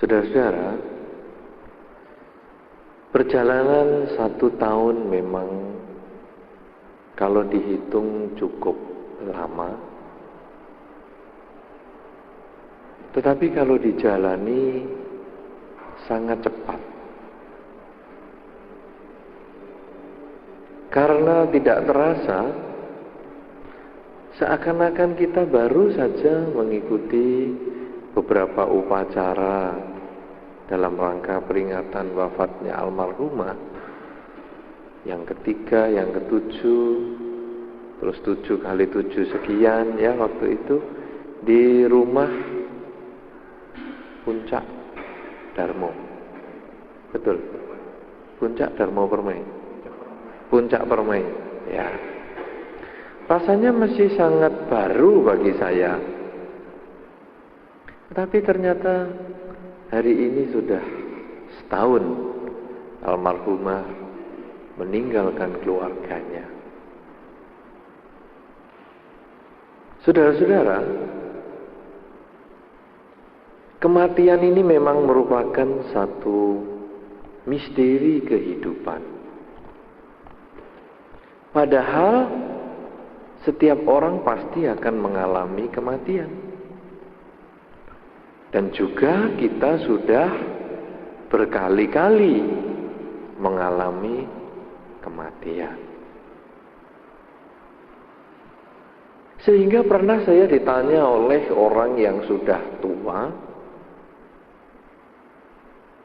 Saudara-saudara, perjalanan 1 tahun memang kalau dihitung cukup lama, tetapi kalau dijalani sangat cepat. Karena tidak terasa, seakan-akan kita baru saja mengikuti beberapa upacara dalam rangka peringatan wafatnya almarhumah yang ketiga, yang ketujuh, terus 7 kali 7 sekian ya waktu itu di rumah Puncak Darmo. Betul? Puncak Darmo Permai. Puncak Permai. Ya. Rasanya masih sangat baru bagi saya. Tapi ternyata hari ini sudah setahun almarhumah meninggalkan keluarganya. Saudara-saudara, kematian ini memang merupakan satu misteri kehidupan. Padahal setiap orang pasti akan mengalami kematian. Dan juga kita sudah berkali-kali mengalami kematian. Sehingga pernah saya ditanya oleh orang yang sudah tua,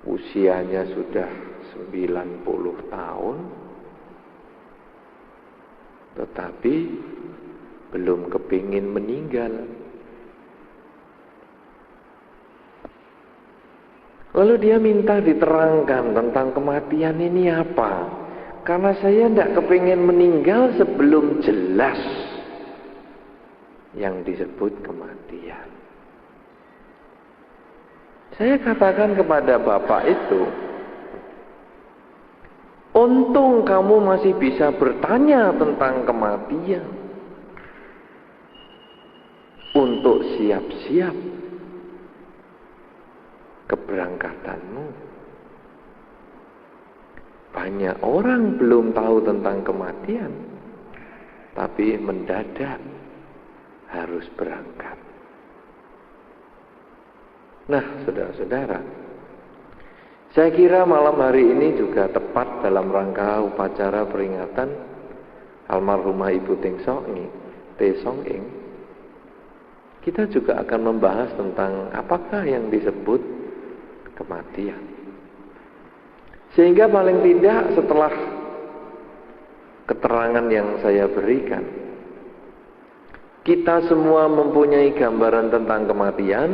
usianya sudah 90 tahun, tetapi belum kepingin meninggal. Lalu dia minta diterangkan tentang kematian ini apa? Karena saya tidak kepingin meninggal sebelum jelas yang disebut kematian. Saya katakan kepada bapak itu, untung kamu masih bisa bertanya tentang kematian untuk siap-siap keberangkatanmu. Banyak orang belum tahu tentang kematian, tapi mendadak harus berangkat. Nah, saudara-saudara, saya kira malam hari ini juga tepat dalam rangka upacara peringatan almarhumah Ibu Teng Song Ing. Kita juga akan membahas tentang apakah yang disebut kematian. Sehingga paling tidak setelah keterangan yang saya berikan, kita semua mempunyai gambaran tentang kematian.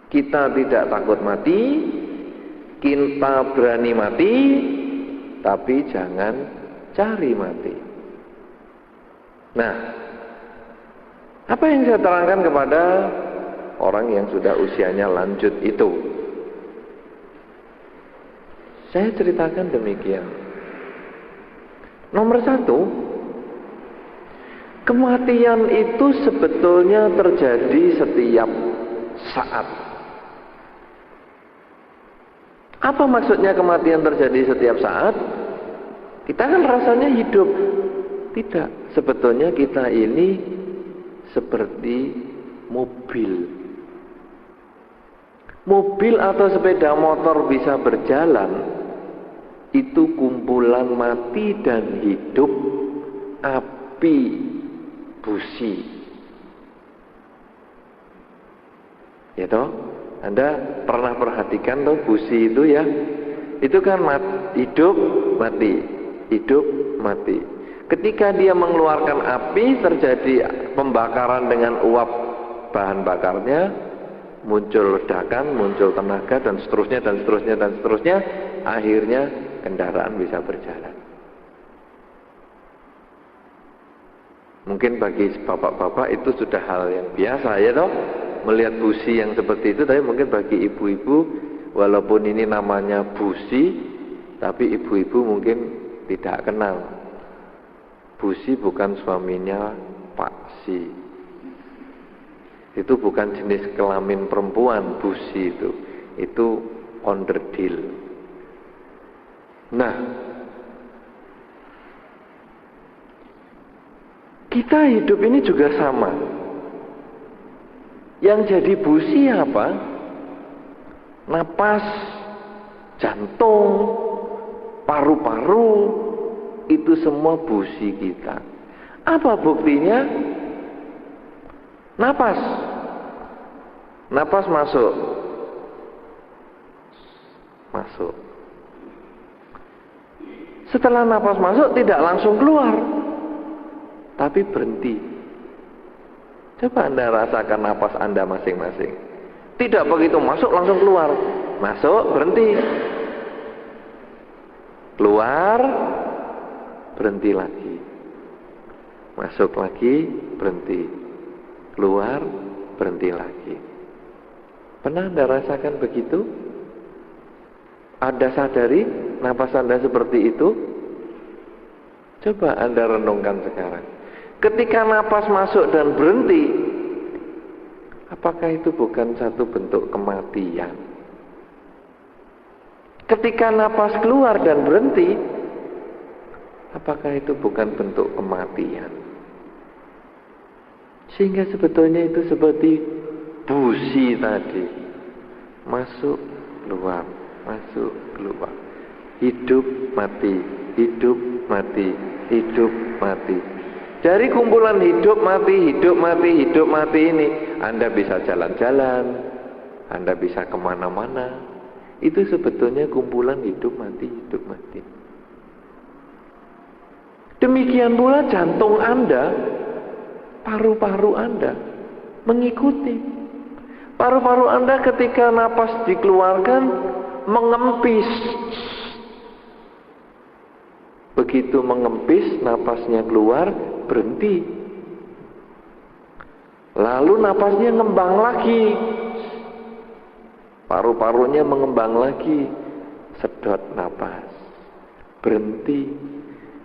Kita tidak takut mati, kita berani mati, tapi jangan cari mati. Nah, apa yang saya terangkan kepada orang yang sudah usianya lanjut itu? Saya ceritakan demikian. Nomor 1, kematian itu sebetulnya terjadi setiap saat. Apa maksudnya kematian terjadi setiap saat? Kita kan rasanya hidup. Tidak, sebetulnya kita ini seperti mobil. Mobil atau sepeda motor bisa berjalan, itu kumpulan mati dan hidup api busi. Ya toh? Anda pernah perhatikan toh busi itu ya? Itu kan hidup mati, hidup mati. Ketika dia mengeluarkan api, terjadi pembakaran dengan uap bahan bakarnya, muncul ledakan, muncul tenaga, dan seterusnya, dan seterusnya, dan seterusnya. Akhirnya kendaraan bisa berjalan. Mungkin bagi bapak-bapak itu sudah hal yang biasa ya toh, melihat busi yang seperti itu. Tapi mungkin bagi ibu-ibu, walaupun ini namanya busi, tapi ibu-ibu mungkin tidak kenal. Busi bukan suaminya Pak Si. Itu bukan jenis kelamin perempuan, busi itu. Itu onderdil. Nah, kita hidup ini juga sama. Yang jadi busi apa? Napas, jantung, paru-paru, itu semua busi kita. Apa buktinya? Napas. Napas masuk. Masuk. Setelah napas masuk tidak langsung keluar, tapi berhenti. Coba Anda rasakan napas Anda masing-masing. Tidak begitu masuk langsung keluar. Masuk, berhenti. Keluar, berhenti lagi. Masuk lagi, berhenti. Keluar, berhenti lagi. Pernah Anda rasakan begitu? Anda sadari napas Anda seperti itu? Coba Anda renungkan sekarang. Ketika napas masuk dan berhenti, apakah itu bukan satu bentuk kematian? Ketika napas keluar dan berhenti, apakah itu bukan bentuk kematian? Sehingga sebetulnya itu seperti busi tadi. Masuk, keluar, masuk, keluar. Hidup, mati, hidup, mati, hidup, mati. Dari kumpulan hidup, mati, hidup, mati, hidup, mati ini, Anda bisa jalan-jalan, Anda bisa kemana-mana. Itu sebetulnya kumpulan hidup, mati, hidup, mati. Demikian pula jantung Anda, paru-paru Anda mengikuti. Paru-paru Anda ketika napas dikeluarkan mengempis. Begitu mengempis, napasnya keluar, berhenti. Lalu napasnya ngembang lagi. Paru-parunya mengembang lagi. Sedot napas, berhenti.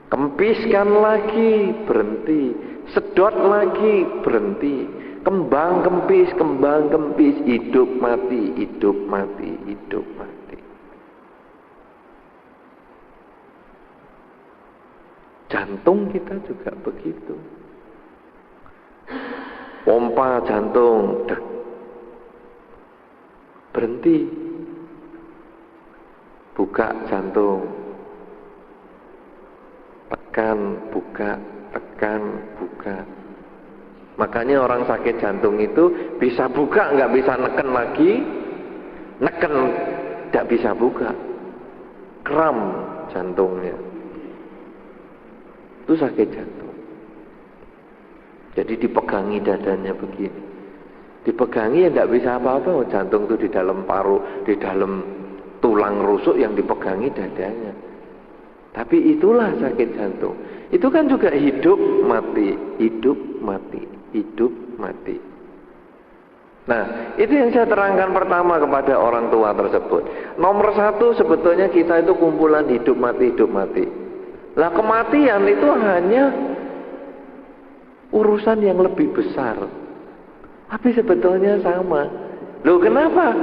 Kempiskan lagi, berhenti. Sedot lagi, berhenti. Kembang kempis, hidup mati, hidup mati, hidup mati. Jantung kita juga begitu. Pompa jantung, dek. Berhenti. Buka jantung. Tekan, buka, tekan, buka. Makanya orang sakit jantung itu bisa buka, nggak bisa neken lagi. Neken, nggak bisa buka. Kram jantungnya. Itu sakit jantung. Jadi dipegangi dadanya begini. Dipegangi ya tidak bisa apa-apa. Oh, jantung itu di dalam paru, di dalam tulang rusuk yang dipegangi dadanya. Tapi itulah sakit jantung. Itu kan juga hidup mati, hidup mati, hidup mati. Nah, itu yang saya terangkan pertama kepada orang tua tersebut. Nomor satu sebetulnya kita itu kumpulan hidup mati, hidup mati. Lah kematian itu hanya urusan yang lebih besar. Tapi sebetulnya sama. Loh kenapa?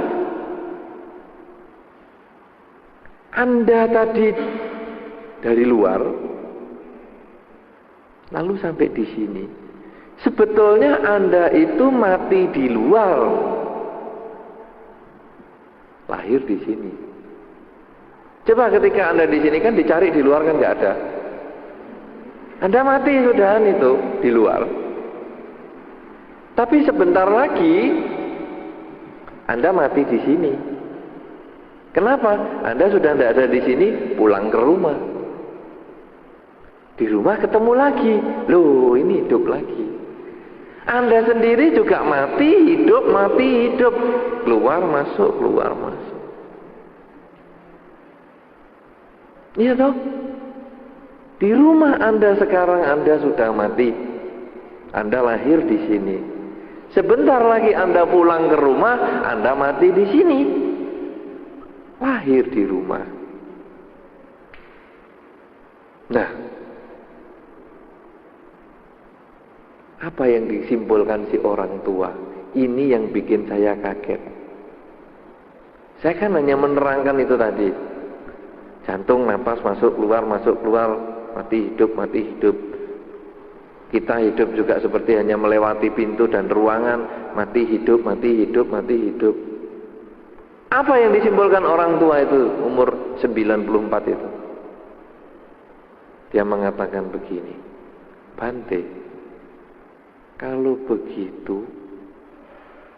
Anda tadi dari luar, lalu sampai di sini. Sebetulnya Anda itu mati di luar, lahir di sini. Coba ketika Anda di sini kan dicari di luar kan nggak ada. Anda mati sudahan itu di luar. Tapi sebentar lagi Anda mati di sini. Kenapa? Anda sudah tidak ada di sini, pulang ke rumah. Di rumah ketemu lagi. Loh, ini hidup lagi. Anda sendiri juga mati, hidup, mati, hidup. Keluar, masuk, keluar, masuk. Iya toh? Di rumah Anda sekarang Anda sudah mati. Anda lahir di sini. Sebentar lagi Anda pulang ke rumah, Anda mati di sini. Lahir di rumah. Nah, apa yang disimpulkan si orang tua? Ini yang bikin saya kaget. Saya kan hanya menerangkan itu tadi. Jantung, napas, masuk, keluar, mati, hidup, mati, hidup. Kita hidup juga seperti hanya melewati pintu dan ruangan, mati, hidup, mati, hidup, mati, hidup. Apa yang disimbolkan orang tua itu umur 94 itu? Dia mengatakan begini, Bante, kalau begitu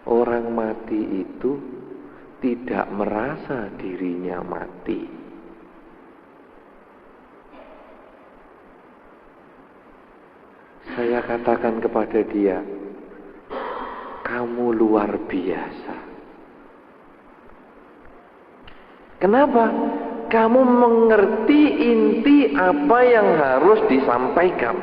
orang mati itu tidak merasa dirinya mati. Saya katakan kepada dia, kamu luar biasa. Kenapa? Kamu mengerti inti apa yang harus disampaikan.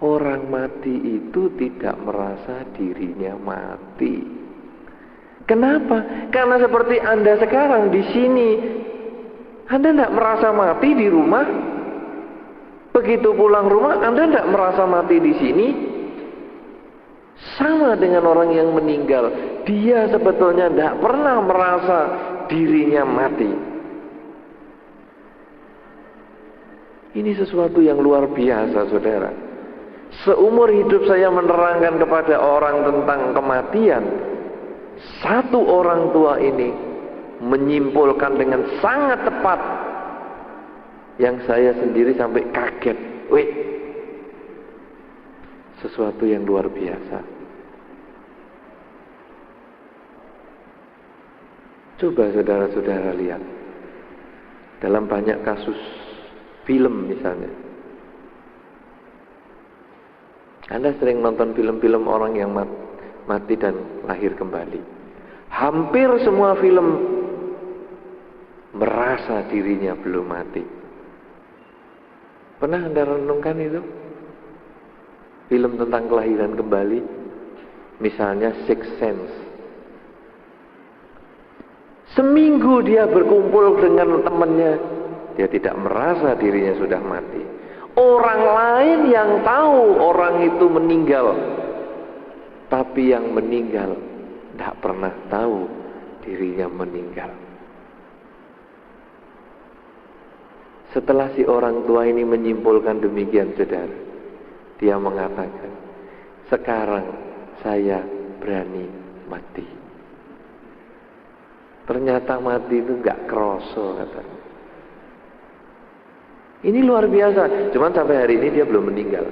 Orang mati itu tidak merasa dirinya mati. Kenapa? Karena seperti Anda sekarang di sini, Anda tidak merasa mati di rumah. Begitu pulang rumah, Anda tidak merasa mati di sini. Sama dengan orang yang meninggal, dia sebetulnya tidak pernah merasa dirinya mati. Ini sesuatu yang luar biasa, saudara. Seumur hidup saya menerangkan kepada orang tentang kematian. Satu orang tua ini menyimpulkan dengan sangat tepat, yang saya sendiri sampai kaget. Wih, sesuatu yang luar biasa. Coba saudara-saudara lihat, dalam banyak kasus film misalnya, Anda sering nonton film-film orang yang mati dan lahir kembali. Hampir semua film merasa dirinya belum mati. Pernah Anda renungkan itu? Film tentang kelahiran kembali, misalnya Sixth Sense. Seminggu dia berkumpul dengan temannya, dia tidak merasa dirinya sudah mati. Orang lain yang tahu orang itu meninggal, tapi yang meninggal tidak pernah tahu dirinya meninggal. Setelah si orang tua ini menyimpulkan demikian, saudara, dia mengatakan, sekarang saya berani mati. Ternyata mati itu gak kroso, katanya. Ini luar biasa. Cuman sampai hari ini dia belum meninggal.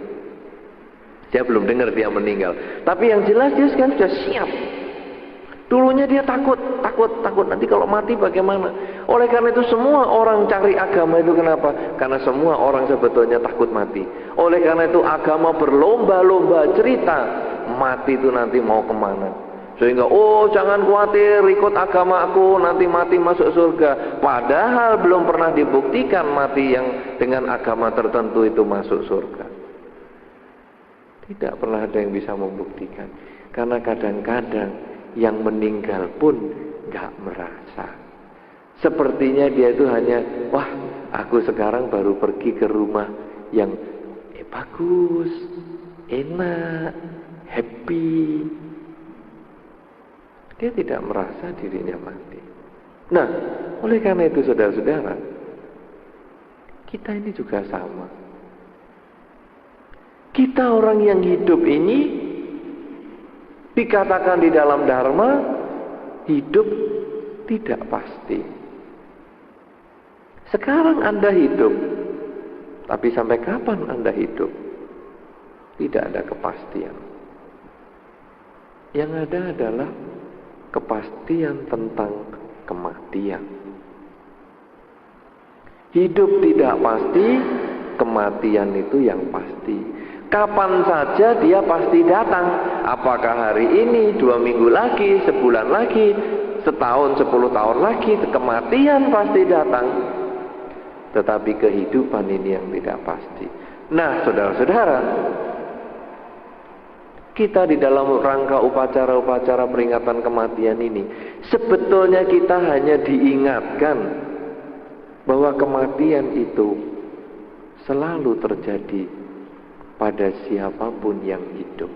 Saya belum dengar dia meninggal. Tapi yang jelas dia sekarang sudah siap. Dulunya dia takut. Nanti kalau mati bagaimana? Oleh karena itu semua orang cari agama itu kenapa? Karena semua orang sebetulnya takut mati. Oleh karena itu agama berlomba-lomba cerita mati itu nanti mau kemana. Sehingga, jangan khawatir, ikut agama aku, nanti mati masuk surga. Padahal belum pernah dibuktikan mati yang dengan agama tertentu itu masuk surga. Tidak pernah ada yang bisa membuktikan. Karena kadang-kadang yang meninggal pun gak merasa. Sepertinya dia itu hanya, wah, aku sekarang baru pergi ke rumah yang bagus, enak, happy. Dia tidak merasa dirinya mati. Nah, oleh karena itu saudara-saudara, kita ini juga sama. Kita orang yang hidup ini dikatakan di dalam Dharma, hidup tidak pasti. Sekarang Anda hidup, tapi sampai kapan Anda hidup? Tidak ada kepastian. Yang ada adalah kepastian tentang kematian. Hidup tidak pasti, kematian itu yang pasti. Kapan saja dia pasti datang. Apakah hari ini, 2 minggu lagi, sebulan lagi, setahun, 10 tahun lagi, kematian pasti datang. Tetapi kehidupan ini yang tidak pasti. Nah, saudara-saudara, kita di dalam rangka upacara-upacara peringatan kematian ini, sebetulnya kita hanya diingatkan bahwa kematian itu selalu terjadi pada siapapun yang hidup.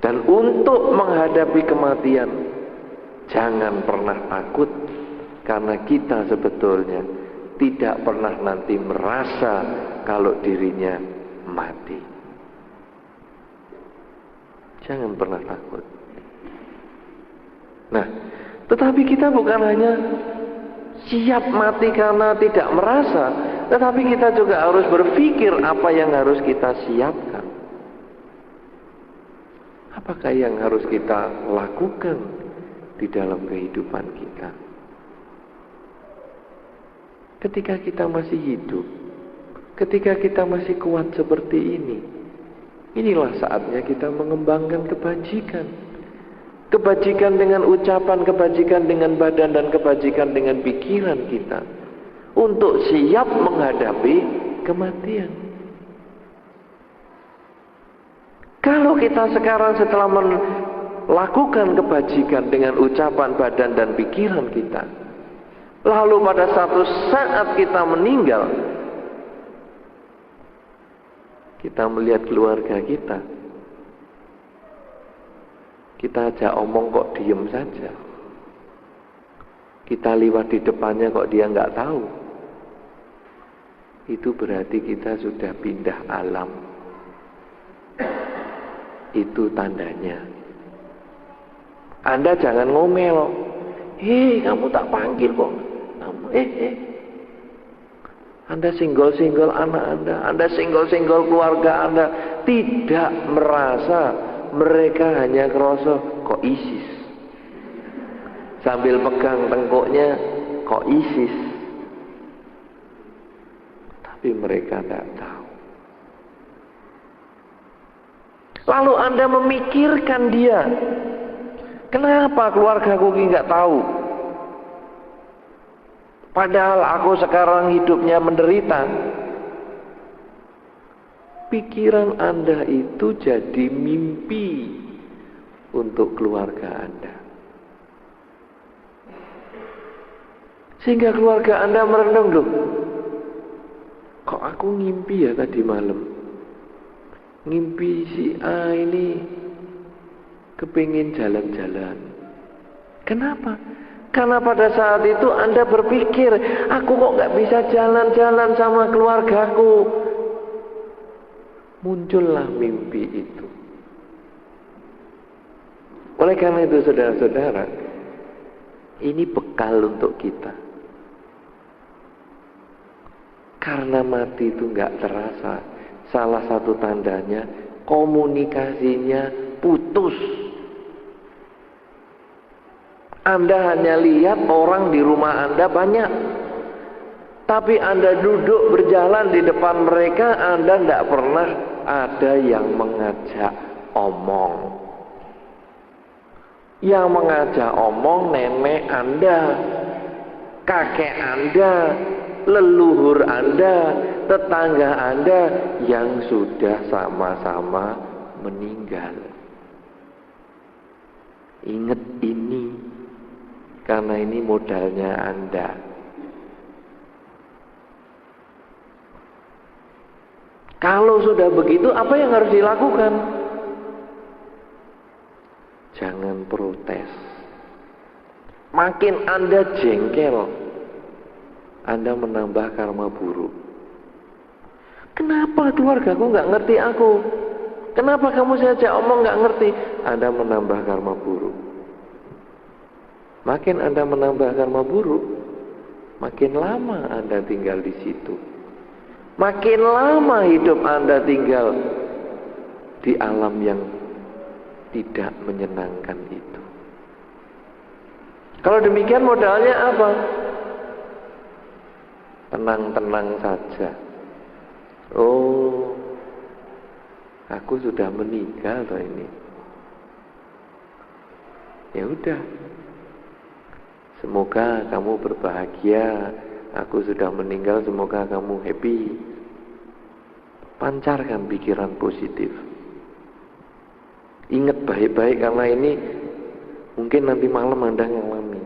Dan untuk menghadapi kematian, jangan pernah takut, karena kita sebetulnya tidak pernah nanti merasa kalau dirinya mati. Jangan pernah takut. Nah, tetapi kita bukan hanya siap mati karena tidak merasa, tetapi kita juga harus berpikir apa yang harus kita siapkan. Apakah yang harus kita lakukan di dalam kehidupan kita? Ketika kita masih hidup, ketika kita masih kuat seperti ini, inilah saatnya kita mengembangkan kebajikan. Kebajikan dengan ucapan, kebajikan dengan badan, dan kebajikan dengan pikiran kita. Untuk siap menghadapi kematian. Kalau kita sekarang setelah melakukan kebajikan dengan ucapan, badan, dan pikiran kita, lalu pada satu saat kita meninggal, kita melihat keluarga kita, kita ajak omong kok diem saja. Kita lewat di depannya kok dia nggak tahu. Itu berarti kita sudah pindah alam. Itu tandanya. Anda jangan ngomel. Hei, kamu tak panggil kok. Anda singgol-singgol anak Anda singgol-singgol keluarga Anda, tidak merasa. Mereka hanya kerasa kok ISIS. Sambil pegang tengkuknya, kok ISIS. Tapi mereka tidak tahu. Lalu Anda memikirkan dia, kenapa keluargaku nggak tahu? Padahal aku sekarang hidupnya menderita. Pikiran Anda itu jadi mimpi untuk keluarga Anda. Sehingga keluarga Anda merenung, loh, kok aku ngimpi ya tadi malam? Ngimpi si A ini kepingin jalan-jalan. Kenapa? Karena pada saat itu Anda berpikir, aku kok gak bisa jalan-jalan sama keluargaku. Muncullah mimpi itu. Oleh karena itu saudara-saudara, ini bekal untuk kita. Karena mati itu gak terasa. Salah satu tandanya komunikasinya putus. Anda hanya lihat orang di rumah Anda banyak, tapi Anda duduk berjalan di depan mereka, Anda tidak pernah ada yang mengajak omong. Yang mengajak omong nenek Anda, kakek Anda, leluhur Anda, tetangga Anda yang sudah sama-sama meninggal. Ingat ini, karena ini modalnya Anda. Kalau sudah begitu, apa yang harus dilakukan? Jangan protes. Makin Anda jengkel, Anda menambah karma buruk. Kenapa keluargaku nggak ngerti aku? Kenapa kamu saja omong nggak ngerti? Anda menambah karma buruk. Makin Anda menambah karma buruk, makin lama Anda tinggal di situ. Makin lama hidup Anda tinggal di alam yang tidak menyenangkan itu. Kalau demikian modalnya apa? Tenang-tenang saja. Oh, aku sudah meninggal toh ini. Ya udah. Semoga kamu berbahagia. Aku sudah meninggal, semoga kamu happy. Pancarkan pikiran positif. Ingat baik-baik, karena ini mungkin nanti malam Anda ngalami.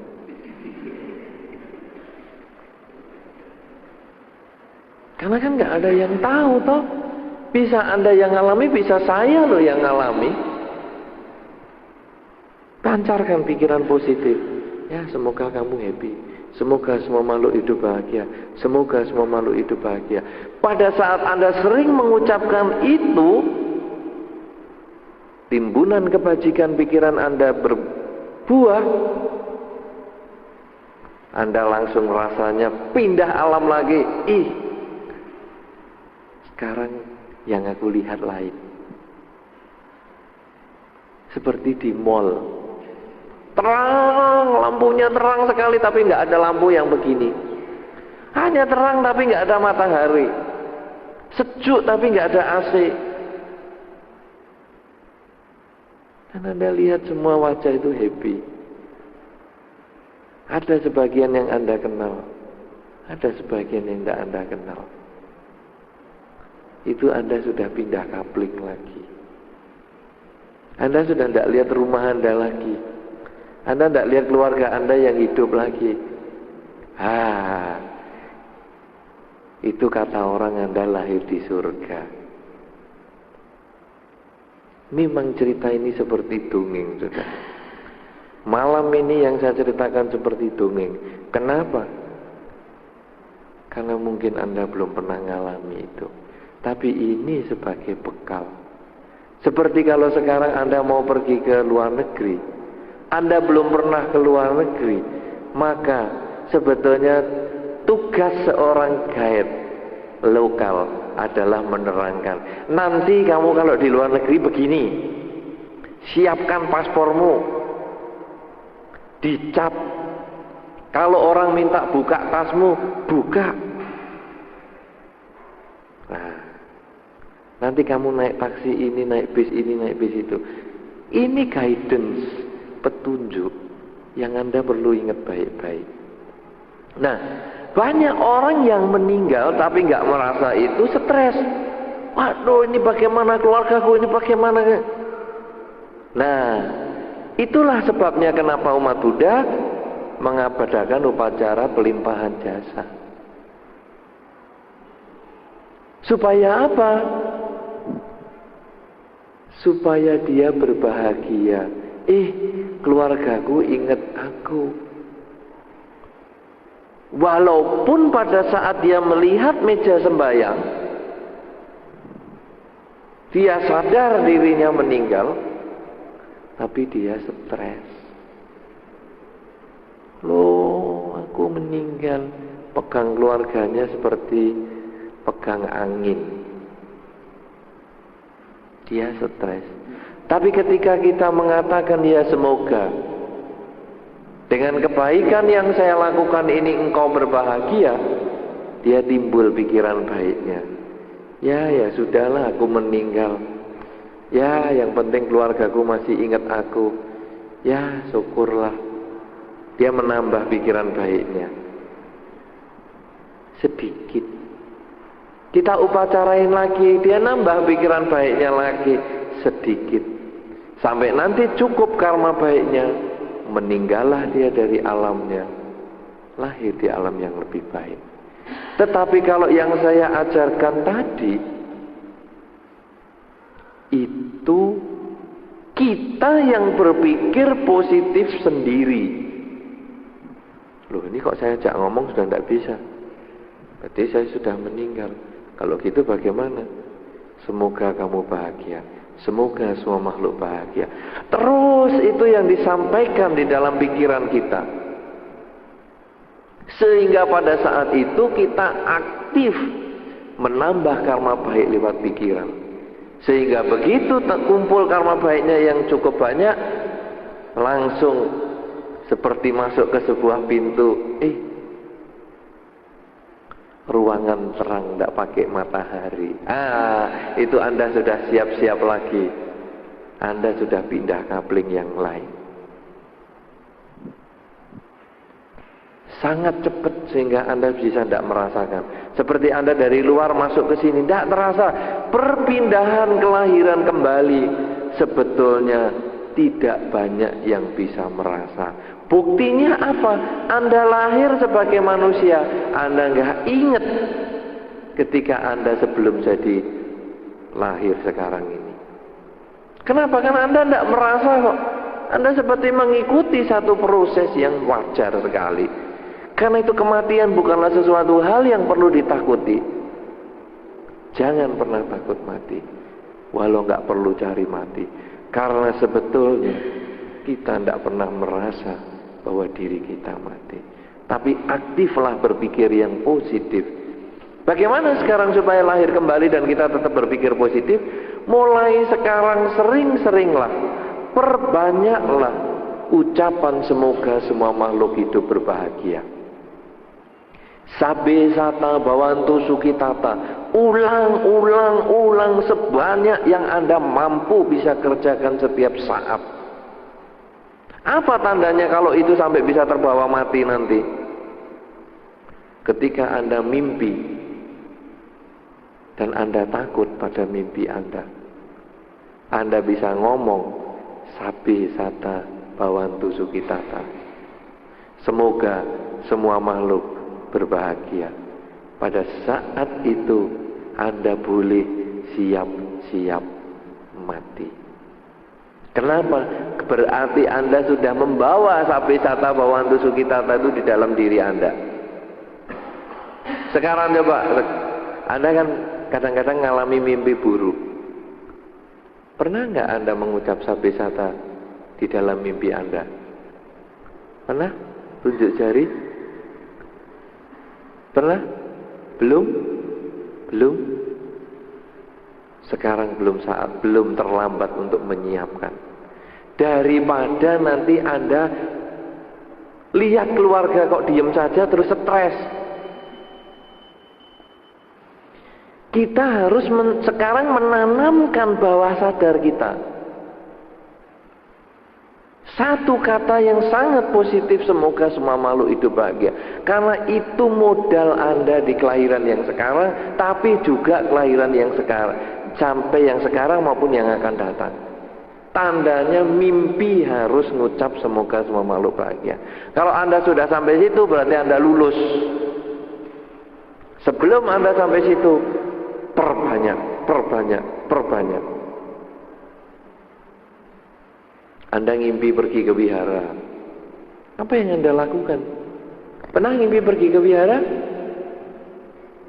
Karena kan nggak ada yang tahu toh. Bisa Anda yang ngalami, bisa saya loh yang ngalami. Pancarkan pikiran positif. Ya, semoga kamu happy. Semoga semua makhluk hidup bahagia. Semoga semua makhluk hidup bahagia. Pada saat Anda sering mengucapkan itu, timbunan kebajikan pikiran Anda berbuah, Anda langsung rasanya pindah alam lagi. Sekarang yang aku lihat lain. Seperti di mall. Terang, lampunya terang sekali, tapi nggak ada lampu yang begini. Hanya terang tapi nggak ada matahari. Sejuk tapi nggak ada AC. Dan Anda lihat semua wajah itu happy. Ada sebagian yang Anda kenal, ada sebagian yang tidak Anda kenal. Itu Anda sudah pindah kapling lagi. Anda sudah tidak lihat rumah Anda lagi. Anda tidak lihat keluarga Anda yang hidup lagi. Itu kata orang Anda lahir di surga. Memang cerita ini seperti dongeng, sudah. Malam ini yang saya ceritakan seperti dongeng. Kenapa? Karena mungkin Anda belum pernah mengalami itu. Tapi ini sebagai bekal. Seperti kalau sekarang Anda mau pergi ke luar negeri, Anda belum pernah ke luar negeri, maka sebetulnya tugas seorang guide lokal adalah menerangkan. Nanti kamu kalau di luar negeri begini, siapkan paspormu, dicap. Kalau orang minta buka tasmu, buka. Nah, nanti kamu naik taksi ini, naik bis ini, naik bis itu. Ini guidance, petunjuk yang Anda perlu ingat baik-baik. Nah, banyak orang yang meninggal tapi nggak merasa itu stres. Waduh, ini bagaimana keluargaku, ini bagaimana? Nah, itulah sebabnya kenapa umat Buddha mengadakan upacara pelimpahan jasa. Supaya apa? Supaya dia berbahagia. Keluargaku ingat aku. Walaupun pada saat dia melihat meja sembahyang, dia sadar dirinya meninggal, tapi dia stres. Loh, aku meninggal. Pegang keluarganya seperti pegang angin. Dia stres. Tapi ketika kita mengatakan ya semoga dengan kebaikan yang saya lakukan ini engkau berbahagia, dia timbul pikiran baiknya. Ya sudahlah, aku meninggal. Ya, yang penting keluargaku masih ingat aku. Ya, syukurlah. Dia menambah pikiran baiknya. Sedikit. Kita upacarain lagi, dia nambah pikiran baiknya lagi. Sedikit. Sampai nanti cukup karma baiknya, meninggallah dia dari alamnya, lahir di alam yang lebih baik. Tetapi kalau yang saya ajarkan tadi, itu kita yang berpikir positif sendiri. Loh, ini kok saya ajak ngomong sudah tidak bisa. Berarti saya sudah meninggal. Kalau gitu bagaimana? Semoga kamu bahagia. Semoga semua makhluk bahagia. Terus itu yang disampaikan di dalam pikiran kita. Sehingga pada saat itu kita aktif menambah karma baik lewat pikiran. Sehingga begitu terkumpul karma baiknya yang cukup banyak, langsung seperti masuk ke sebuah pintu. Ruangan terang, tidak pakai matahari. Itu Anda sudah siap-siap lagi. Anda sudah pindah kapling yang lain. Sangat cepat sehingga Anda bisa tidak merasakan. Seperti Anda dari luar masuk ke sini, tidak terasa. Perpindahan kelahiran kembali sebetulnya tidak banyak yang bisa merasa. Buktinya apa? Anda lahir sebagai manusia, Anda nggak ingat ketika Anda sebelum jadi lahir sekarang ini. Kenapa? Karena Anda tidak merasa kok. Anda seperti mengikuti satu proses yang wajar sekali. Karena itu kematian bukanlah sesuatu hal yang perlu ditakuti. Jangan pernah takut mati, walau nggak perlu cari mati. Karena sebetulnya kita tidak pernah merasa bahwa diri kita mati. Tapi aktiflah berpikir yang positif. Bagaimana sekarang supaya lahir kembali dan kita tetap berpikir positif? Mulai sekarang sering-seringlah, perbanyaklah ucapan semoga semua makhluk hidup berbahagia. Sabe sata bawantu sukitata. Ulang sebanyak yang Anda mampu bisa kerjakan setiap saat. Apa tandanya kalau itu sampai bisa terbawa mati nanti? Ketika Anda mimpi dan Anda takut pada mimpi Anda bisa ngomong sabi sata bawantu sukitata. Semoga semua makhluk berbahagia. Pada saat itu Anda boleh siap-siap mati. Kenapa? Berarti Anda sudah membawa sabi sata bawantu sukitata itu di dalam diri Anda. Sekarang coba, Anda kan kadang-kadang ngalami mimpi buruk. Pernah nggak Anda mengucap sabi sata di dalam mimpi Anda? Pernah? Tunjuk jari. Pernah? Belum? Sekarang belum terlambat untuk menyiapkan. Daripada nanti Anda lihat keluarga kok diem saja terus stres. Kita harus sekarang menanamkan bawah sadar kita satu kata yang sangat positif, semoga semua makhluk hidup bahagia. Karena itu modal Anda di kelahiran yang sekarang, tapi juga kelahiran yang sekarang, sampai yang sekarang maupun yang akan datang. Tandanya mimpi harus ngucap semoga semua makhluk bahagia. Kalau Anda sudah sampai situ berarti Anda lulus. Sebelum Anda sampai situ, perbanyak. Anda ngimpi pergi ke wihara. Apa yang Anda lakukan? Pernah ngimpi pergi ke wihara?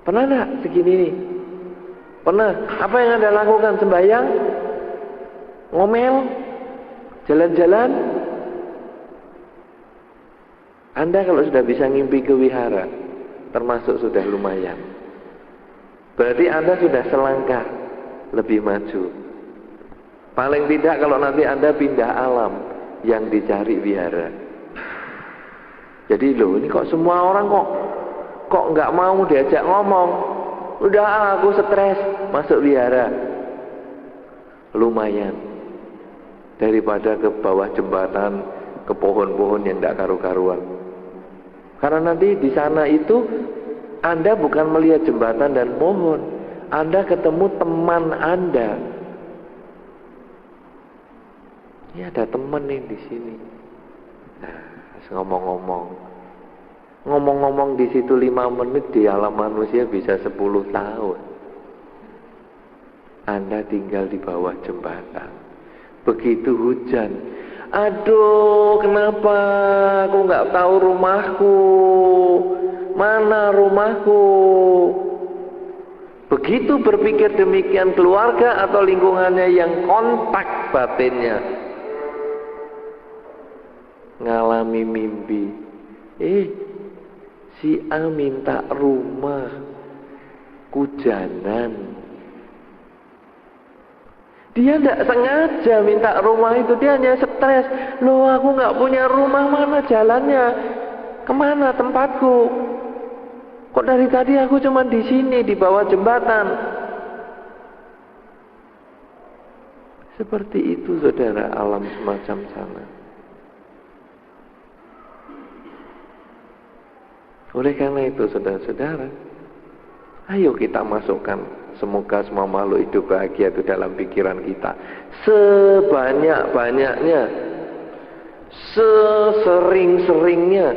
Pernah enggak segini nih? Pernah. Apa yang Anda lakukan? Sembahyang? Ngomel? Jalan-jalan? Anda kalau sudah bisa ngimpi ke wihara, termasuk sudah lumayan. Berarti Anda sudah selangkah lebih maju. Paling tidak kalau nanti Anda pindah alam yang dicari wihara. Jadi loh, ini kok semua orang kok nggak mau diajak ngomong. Udah aku stres masuk wihara. Lumayan. Daripada ke bawah jembatan, ke pohon-pohon yang tidak karu-karuan. Karena nanti di sana itu Anda bukan melihat jembatan dan pohon, Anda ketemu teman Anda. Ini ada teman nih di sini. Nah, ngomong-ngomong di situ 5 menit, di alam manusia bisa 10 tahun. Anda tinggal di bawah jembatan. Begitu hujan, aduh, kenapa aku nggak tahu rumahku? Mana rumahku? Begitu berpikir demikian keluarga atau lingkungannya yang kontak batinnya ngalami mimpi, si A minta rumah, hujanan. Dia tidak sengaja minta rumah itu, dia hanya stres. Loh, aku nggak punya rumah, mana jalannya? Kemana tempatku? Kok dari tadi aku cuma di sini, di bawah jembatan? Seperti itu, saudara, alam semacam sana. Oleh karena itu, saudara-saudara, ayo kita masukkan semoga semua makhluk hidup bahagia itu dalam pikiran kita. Sebanyak-banyaknya, sesering-seringnya,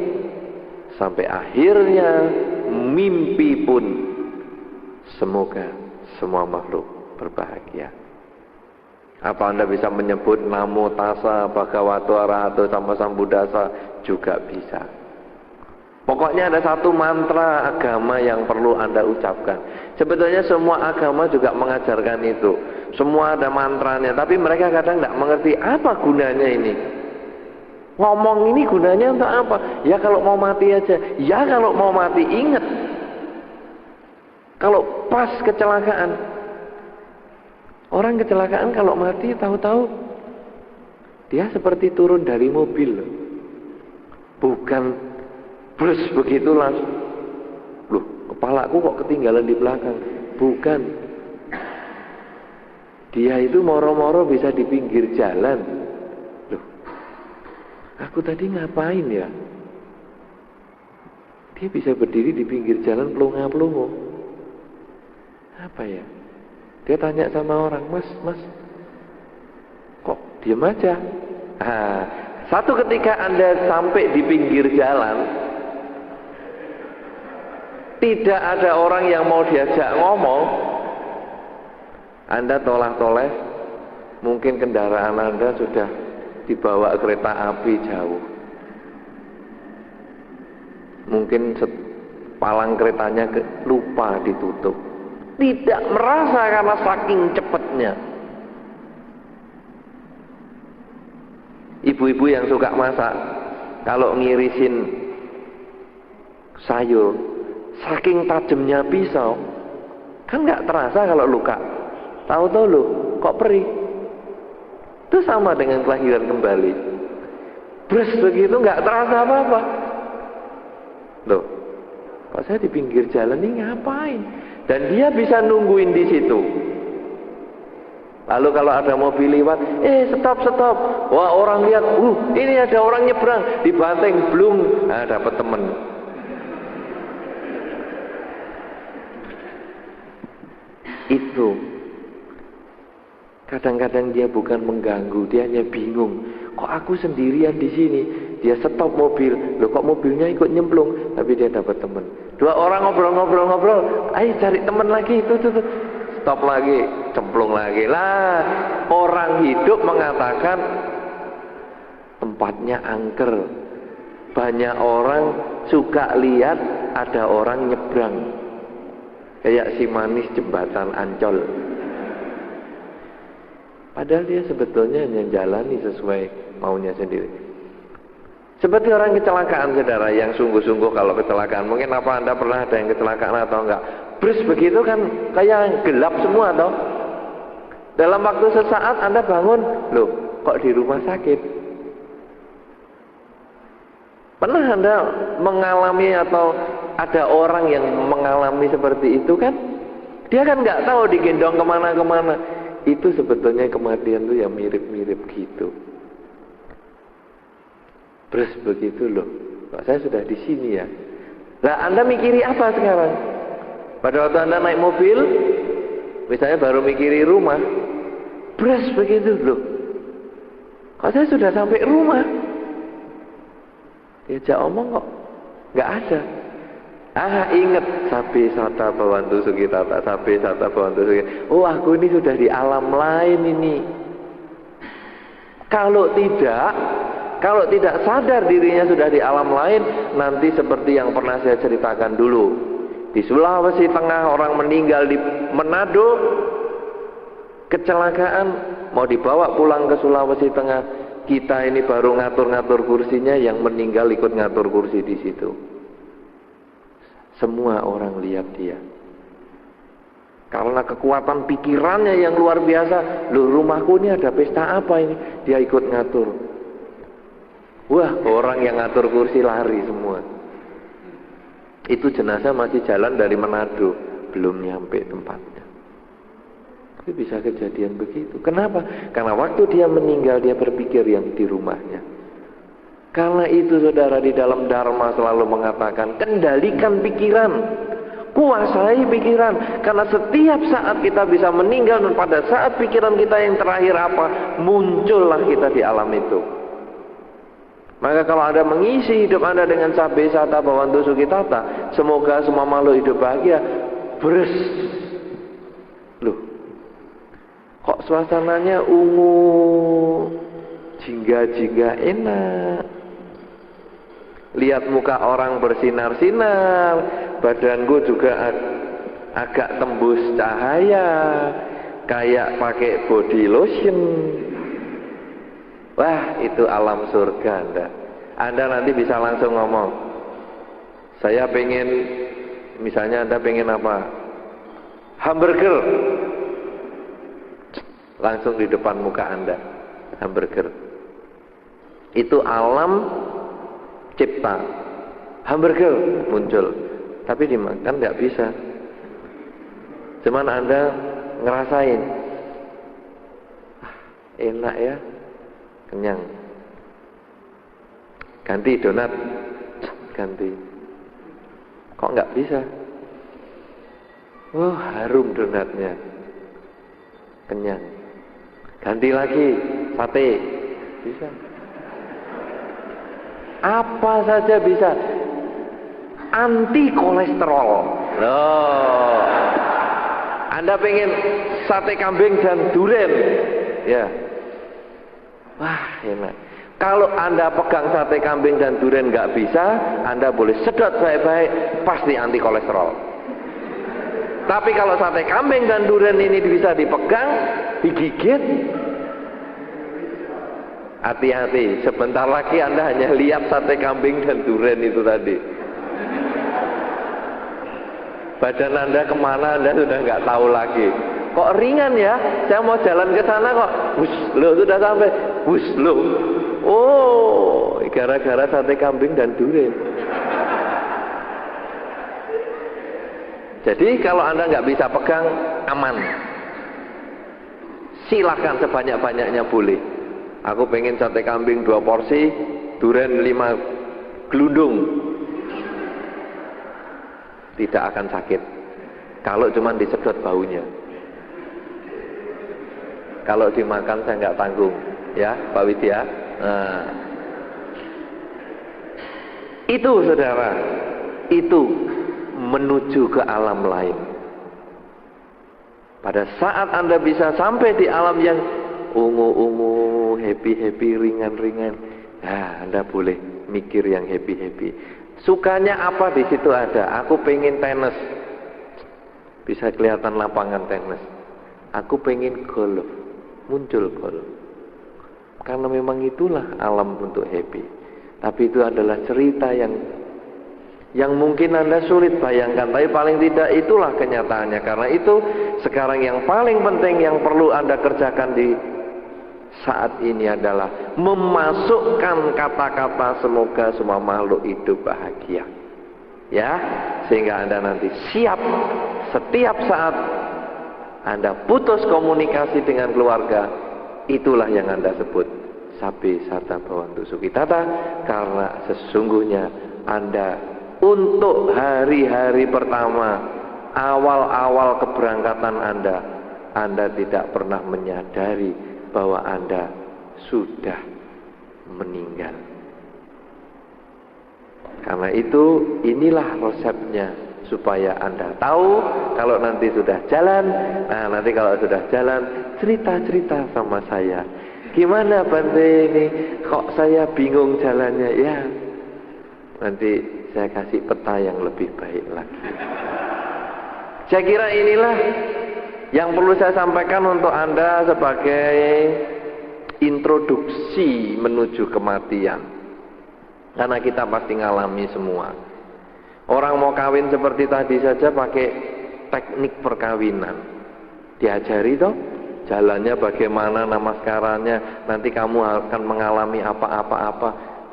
sampai akhirnya mimpi pun semoga semua makhluk berbahagia. Apa Anda bisa menyebut Namo Tassa Bhagavato Arahato Sama Sambuddhassa? Juga bisa. Pokoknya ada satu mantra agama yang perlu Anda ucapkan. Sebetulnya semua agama juga mengajarkan itu. Semua ada mantranya, tapi mereka kadang tidak mengerti apa gunanya ini. Ngomong ini gunanya untuk apa? Ya kalau mau mati aja. Ya kalau mau mati ingat. Kalau pas kecelakaan, orang kecelakaan kalau mati tahu-tahu dia seperti turun dari mobil. Bukan brus begitu langsung. Loh, kepalaku kok ketinggalan di belakang. Bukan. Dia itu moro-moro bisa di pinggir jalan. Loh, aku tadi ngapain ya? Dia bisa berdiri di pinggir jalan pelongo-pelongo. Apa ya? Dia tanya sama orang, mas, kok diam aja? Nah, satu ketika Anda sampai di pinggir jalan, tidak ada orang yang mau diajak ngomong, Anda toleh-toleh, mungkin kendaraan Anda sudah dibawa kereta api jauh. Mungkin palang keretanya lupa ditutup. Tidak merasa karena saking cepatnya. Ibu-ibu yang suka masak, kalau ngirisin sayur, saking tajamnya pisau, kan nggak terasa kalau luka. Tahu-tahu loh, kok perih. Itu sama dengan kelahiran kembali. Brus begitu nggak terasa apa-apa. Loh, kok saya di pinggir jalan ini ngapain? Dan dia bisa nungguin di situ. Lalu kalau ada mobil lewat, stop. Wah, orang lihat, ini ada orang nyebrang, dibanting, blung, nah dapat temen. Itu. Kadang-kadang dia bukan mengganggu, dia hanya bingung. Kok aku sendirian di sini? Dia stop mobil, loh kok mobilnya ikut nyemplung, tapi dia dapat teman. Dua orang ngobrol, ayo cari teman lagi, itu. Stop lagi, cemplung lagi. Lah, orang hidup mengatakan tempatnya angker. Banyak orang suka lihat ada orang nyebrang. Kayak si manis jembatan Ancol. Padahal dia sebetulnya hanya jalani sesuai maunya sendiri. Seperti orang kecelakaan, saudara, yang sungguh-sungguh kalau kecelakaan. Mungkin apa Anda pernah ada yang kecelakaan atau enggak? Brus begitu kan kayak gelap semua toh. Dalam waktu sesaat Anda bangun, loh kok di rumah sakit? Pernah Anda mengalami atau ada orang yang mengalami seperti itu kan? Dia kan nggak tahu digendong kemana-kemana. Itu sebetulnya kematian itu yang mirip-mirip gitu. Terus begitu loh, kok saya sudah di sini ya. Nah, Anda mikiri apa sekarang? Pada waktu Anda naik mobil, misalnya baru mikiri rumah, terus begitu loh, kok saya sudah sampai rumah? Diajak omong kok nggak ada. Ingat sabe sata bawantu sugitata, sabe sata bawantu sugitata. Oh, aku ini sudah di alam lain ini. Kalau tidak sadar dirinya sudah di alam lain, nanti seperti yang pernah saya ceritakan dulu. Di Sulawesi Tengah orang meninggal di Manado, kecelakaan, mau dibawa pulang ke Sulawesi Tengah. Kita ini baru ngatur-ngatur kursinya, yang meninggal ikut ngatur kursi di situ. Semua orang lihat dia. Karena kekuatan pikirannya yang luar biasa. Loh, rumahku ini ada pesta apa ini? Dia ikut ngatur. Wah, orang yang ngatur kursi lari semua. Itu jenazah masih jalan dari Manado, belum nyampe tempatnya. Tapi bisa kejadian begitu. Kenapa? Karena waktu dia meninggal, dia berpikir yang di rumahnya. Karena itu, saudara, di dalam Dharma selalu mengatakan, kendalikan pikiran, kuasai pikiran. Karena setiap saat kita bisa meninggal, dan pada saat pikiran kita yang terakhir apa, muncullah kita di alam itu. Maka kalau Anda mengisi hidup Anda dengan sabe sata bawantu sugitata, semoga semua makhluk hidup bahagia. Loh, kok suasananya ungu, jingga-jingga enak. Lihat muka orang bersinar-sinar, badanku juga agak tembus cahaya, kayak pakai body lotion. Wah, itu alam surga Anda. Anda nanti bisa langsung ngomong, saya pengen, misalnya Anda pengen apa? Hamburger. Langsung di depan muka Anda, hamburger. Itu alam cipta. Hamburger muncul, tapi dimakan nggak bisa. Cuman Anda ngerasain, enak ya, kenyang. Ganti donat, ganti. Kok nggak bisa? Oh, harum donatnya, kenyang. Ganti lagi, sate, bisa. Apa saja bisa. Anti kolesterol. Loh. Anda pengen sate kambing dan durian, ya. Wah, enak. Kalau Anda pegang sate kambing dan durian nggak bisa, Anda boleh sedot baik-baik, pasti anti kolesterol. Tapi kalau sate kambing dan durian ini bisa dipegang, digigit, hati-hati. Sebentar lagi Anda hanya lihat sate kambing dan durian itu tadi. Badan Anda kemana Anda sudah nggak tahu lagi. Kok ringan ya? Saya mau jalan ke sana kok. Bus, lo sudah sampai. Bus, lo. Oh, gara-gara sate kambing dan durian. Jadi kalau Anda nggak bisa pegang, aman. Silakan sebanyak-banyaknya boleh. Aku pengen sate kambing 2 porsi, durian 5 gelundung. Tidak akan sakit kalau cuma disedot baunya. Kalau dimakan saya nggak tanggung, ya Pak Widya. Nah, itu saudara, itu menuju ke alam lain. Pada saat Anda bisa sampai di alam yang ungu-ungu, happy-happy, ringan-ringan, nah Anda boleh mikir yang happy-happy. Sukanya apa di situ ada. Aku pengen tenis, bisa kelihatan lapangan tenis. Aku pengen golf, muncul golf. Karena memang itulah alam untuk happy. Tapi itu adalah cerita yang mungkin Anda sulit bayangkan, tapi paling tidak itulah kenyataannya. Karena itu sekarang yang paling penting yang perlu Anda kerjakan di saat ini adalah memasukkan kata-kata semoga semua makhluk hidup bahagia, ya, sehingga Anda nanti siap setiap saat Anda putus komunikasi dengan keluarga. Itulah yang Anda sebut sabe sata bawantu sukitata, karena sesungguhnya Anda untuk hari-hari pertama, awal-awal keberangkatan Anda tidak pernah menyadari bahwa Anda sudah meninggal. Karena itu inilah resepnya, supaya Anda tahu kalau nanti sudah jalan. Nah, nanti kalau sudah jalan, cerita-cerita sama saya. Gimana Bante ini, kok saya bingung jalannya? Ya, nanti saya kasih peta yang lebih baik lagi. Saya kira inilah yang perlu saya sampaikan untuk Anda sebagai introduksi menuju kematian. Karena kita pasti ngalami semua. Orang mau kawin seperti tadi saja pakai teknik perkawinan. Diajari toh, jalannya bagaimana, namaskarannya, nanti kamu akan mengalami apa-apa-apa.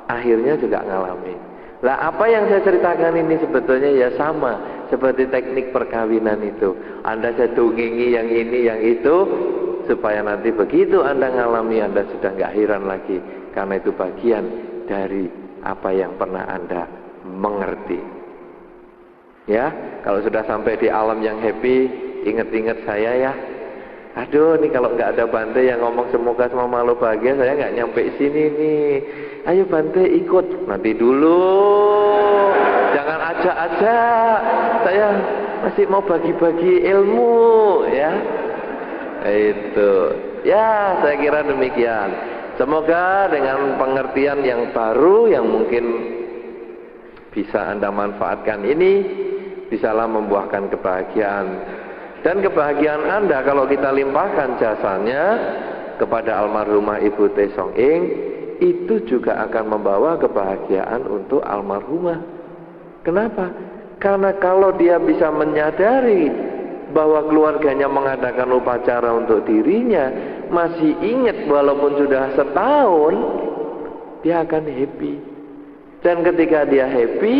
Akhirnya juga ngalami. Lah apa yang saya ceritakan ini sebetulnya ya sama seperti teknik perkawinan itu. Anda saya dongengi yang ini yang itu, supaya nanti begitu Anda ngalami Anda sudah nggak heran lagi, karena itu bagian dari apa yang pernah Anda mengerti. Ya, kalau sudah sampai di alam yang happy, ingat-ingat saya ya. Aduh, nih kalau nggak ada Bante yang ngomong semoga semua makhluk bahagia, saya nggak nyampe sini nih. Ayo Bante ikut, nanti dulu, jangan ajak-ajak. Saya masih mau bagi-bagi ilmu, ya. Itu. Ya, saya kira demikian. Semoga dengan pengertian yang baru yang mungkin bisa Anda manfaatkan ini, bisalah membuahkan kebahagiaan. Dan kebahagiaan Anda kalau kita limpahkan jasanya kepada almarhumah Ibu T. Song Ing, itu juga akan membawa kebahagiaan untuk almarhumah. Kenapa? Karena kalau dia bisa menyadari bahwa keluarganya mengadakan upacara untuk dirinya, masih ingat walaupun sudah setahun, dia akan happy. Dan ketika dia happy,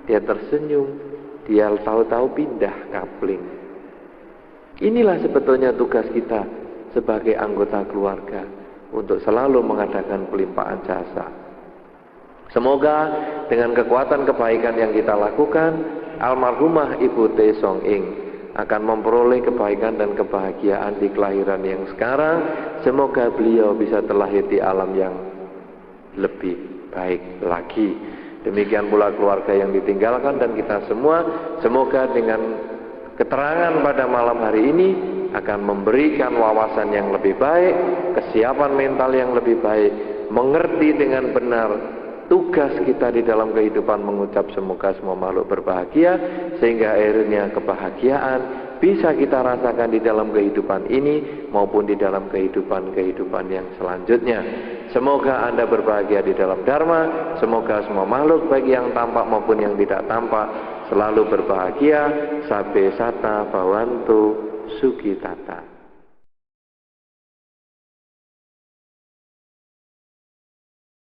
dia tersenyum, dia tahu-tahu pindah kapling. Inilah sebetulnya tugas kita sebagai anggota keluarga, untuk selalu mengadakan pelimpahan jasa. Semoga dengan kekuatan kebaikan yang kita lakukan, almarhumah Ibu T. Song Ing akan memperoleh kebaikan dan kebahagiaan di kelahiran yang sekarang. Semoga beliau bisa terlahir di alam yang lebih baik lagi. Demikian pula keluarga yang ditinggalkan dan kita semua. Semoga dengan keterangan pada malam hari ini akan memberikan wawasan yang lebih baik, kesiapan mental yang lebih baik, mengerti dengan benar tugas kita di dalam kehidupan, mengucap semoga semua makhluk berbahagia, sehingga akhirnya kebahagiaan bisa kita rasakan di dalam kehidupan ini maupun di dalam kehidupan yang selanjutnya. Semoga Anda berbahagia di dalam Dharma. Semoga semua makhluk baik yang tampak maupun yang tidak tampak selalu berbahagia. Sabbe sata bhavantu sukitata.